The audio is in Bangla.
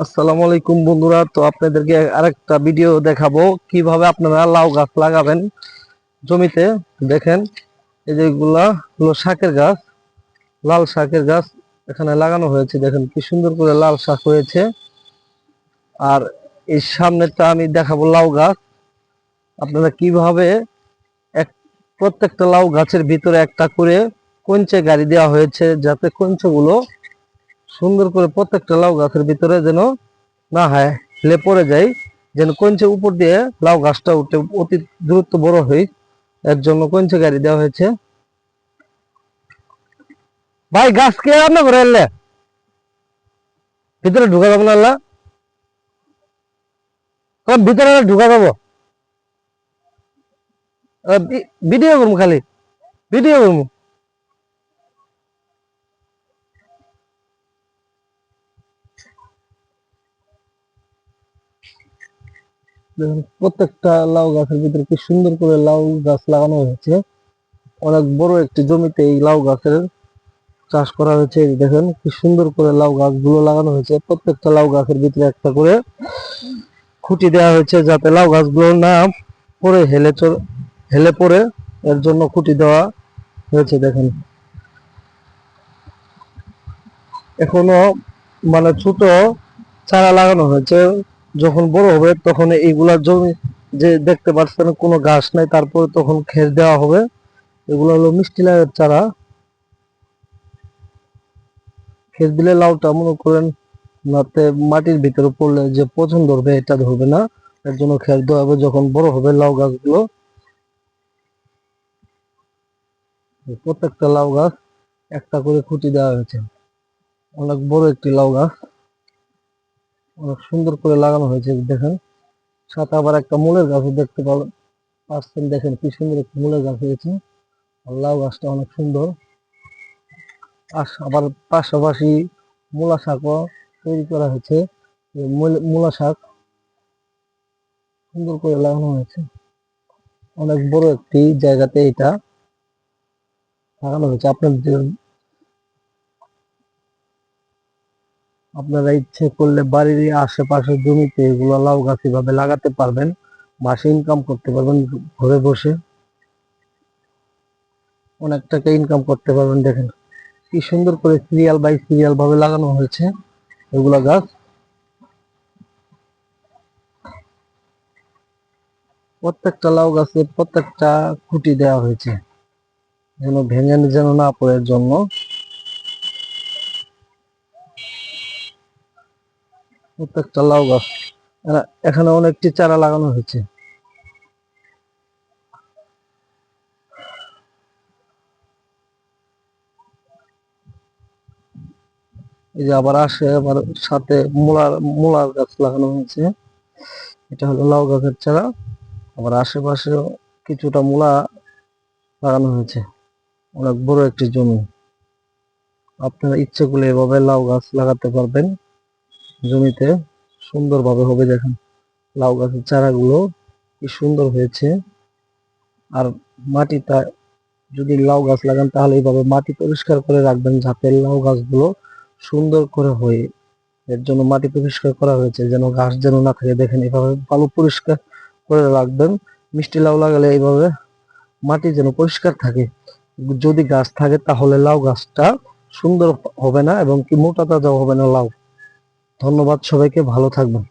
আসসালামু আলাইকুম বন্ধুরা, তো আপনাদেরকে আরেকটা ভিডিও দেখাবো কিভাবে আপনারা লাউ গাছ লাগাবেন জমিতে। দেখেন, এই যে এগুলা হলো শাকের গাছ, লাল শাকের গাছ এখানে লাগানো হয়েছে। দেখেন কি সুন্দর করে লাল শাক হয়েছে। আর এই সামনেরটা আমি দেখাবো লাউ গাছ। আপনারা কিভাবে এক প্রত্যেকটা লাউ গাছের ভিতরে একটা করে কঞ্চে গাড়ি দেওয়া হয়েছে, যাতে কঞ্চগুলো সুন্দর করে প্রত্যেকটা লাউ গাছের ভিতরে যেন না হয় হেলে পড়ে যায়, যেন কঞ্চে উপর দিয়ে লাউ গাছটা উঠে অতি দ্রুত বড় হয়। এর জন্য কঞ্চে গাড়ি দেওয়া হয়েছে। ভাই, গাছ কে রান্না করে এলে ভিতরে ঢুকা যাবো না? আল্লাহ, ভিতরে ঢুকা যাবো? ভিডিও করবো, খালি ভিডিও করবো। প্রত্যেকটা লাউ গাছের ভিতরে কি সুন্দর করে লাউ গাছ লাগানো হয়েছে। অনেক বড় একটি জমিতে এই লাউ গাছের চাষ করা হয়েছে। এই দেখেন কি সুন্দর করে লাউ গাছগুলো লাগানো হয়েছে। প্রত্যেকটা লাউ গাছের ভিতরে একটা করে খুঁটি দেওয়া হয়েছে, যাতে লাউ গাছগুলো না পড়ে হেলে পড়ে। এর জন্য খুঁটি দেওয়া হয়েছে। দেখেন, এখনো মানে ছোট চারা লাগানো হয়েছে। যখন বড় হবে তখন এইগুলা জমি, যে দেখতে পাচ্ছেন কোনো ঘাস নাই, তারপরে তখন খের দেওয়া হবে। এগুলো হলো মিষ্টি লাউয়ের চারা। খের দিলে লাউটা মনে করেন নাতে মাটির ভিতরে পড়লে যে পচন ধরবে, এটা ধরবে না। এর জন্য খের দেওয়া হবে যখন বড় হবে লাউ গাছগুলো। প্রত্যেকটা লাউ গাছ একটা করে খুঁটি দেওয়া হয়েছে। অনেক বড় একটি লাউ গাছ, অনেক সুন্দর করে লাগানো হয়েছে। দেখেন, সাথে আবার একটা মূলের গাছও দেখতে পাচ্ছেন। দেখেন কি সুন্দর একটি মূলের গাছ হয়েছে। আর লাউ গাছটা অনেক সুন্দর। আবার পাশাপাশি মূলা শাকও তৈরি করা হয়েছে। এই মূলা শাক সুন্দর করে লাগানো হয়েছে। অনেক বড় একটি জায়গাতে এটা লাগানো হয়েছে। আপনারা ইচ্ছে করলে বাড়ির আশেপাশের জমিতে এগুলো লাউ গাছ এভাবে লাগাতে পারবেন, মাসে ইনকাম করতে পারবেন। ঘরে বসে অনেক টাকা ইনকাম করতে পারবেন। দেখেন কি সুন্দর করে সিরিয়াল বাই সিরিয়াল ভাবে লাগানো হয়েছে এগুলা গাছ। প্রত্যেকটা লাউ গাছে প্রত্যেকটা খুঁটি দেওয়া হয়েছে, যেন ভেঙে যেন না পড়ে। এর জন্য প্রত্যেকটা লাউ গাছ এখানে অনেকটি চারা লাগানো হয়েছে। এই যে আবার সাথে মূলার গাছ লাগানো হয়েছে। এটা হলো লাউ গাছের চারা। আবার আশেপাশে কিছুটা মূলা লাগানো হয়েছে। অনেক বড় একটি জমি। আপনারা ইচ্ছে করলে এভাবে লাউ গাছ লাগাতে পারবেন জমিতে, সুন্দরভাবে হবে। দেখেন লাউ গাছের চারাগুলো কি সুন্দর হয়েছে। আর মাটিটা, যদি লাউ গাছ লাগান তাহলে এইভাবে মাটি পরিষ্কার করে রাখবেন, যাতে লাউ গাছগুলো সুন্দর করে হয়। এর জন্য মাটি পরিষ্কার করা হয়েছে, যেন ঘাস যেন না থাকে। দেখেন এভাবে ভালো পরিষ্কার করে রাখবেন। মিষ্টি লাউ লাগালে এইভাবে মাটি যেন পরিষ্কার থাকে। যদি গাছ থাকে তাহলে লাউ গাছটা সুন্দর হবে না, এবং কি মোটা তাজাও হবে না লাউ। ধন্যবাদ সবাইকে, ভালো থাকবেন।